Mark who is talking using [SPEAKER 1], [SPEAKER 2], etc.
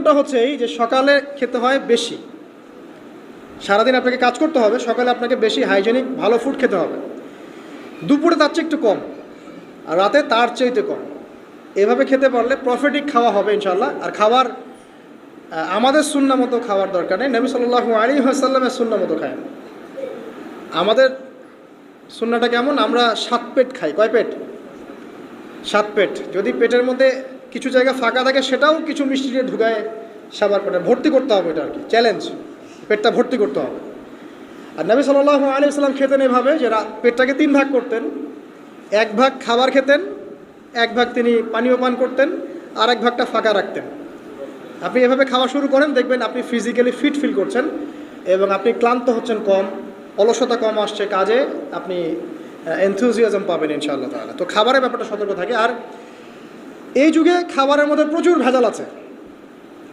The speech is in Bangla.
[SPEAKER 1] ওটা হচ্ছে এই যে সকালে খেতে হয় বেশি, সারাদিন আপনাকে কাজ করতে হবে, সকালে আপনাকে বেশি হাইজেনিক ভালো ফুড খেতে হবে, দুপুরে তার চেয়ে একটু কম, আর রাতে তার চাইতে কম। এভাবে খেতে পারলে প্রফিটিক খাওয়া হবে ইনশাল্লাহ। আর খাবার আমাদের সুন্নাহ মতো খাওয়ার দরকার নেই, নবী সাল্লাল্লাহু আলাইহি ওয়াসাল্লামের সুন্নাহ মতো খায়। আমাদের সুন্নাহটা কেমন? আমরা 7 পেট খাই। কয় পেট? 7 পেট। যদি পেটের মধ্যে কিছু জায়গা ফাঁকা থাকে সেটাও কিছু মিষ্টি দিয়ে ঢুকায় সাবার পেটে ভর্তি করতে হবে, এটা আর কি চ্যালেঞ্জ, পেটটা ভর্তি করতে হবে। আর নবী সাল্লাল্লাহু আলাইহি ওয়াসাল্লাম খেতেন এভাবে যে পেটটাকে 3 ভাগ করতেন, 1 ভাগ খাবার খেতেন, 1 ভাগ তিনি পানীয় পান করতেন, আর 1 ভাগটা ফাঁকা রাখতেন। আপনি এভাবে খাওয়া শুরু করেন, দেখবেন আপনি ফিজিক্যালি ফিট ফিল করছেন এবং আপনি ক্লান্ত হচ্ছেন কম, অলসতা কম আসছে কাজে, আপনি এনথুজিয়াজম পাবেন ইনশাআল্লাহ তাআলা। তো খাবারের ব্যাপারটা সতর্ক থাকে। আর এই যুগে খাবারের মধ্যে প্রচুর ভেজাল আছে।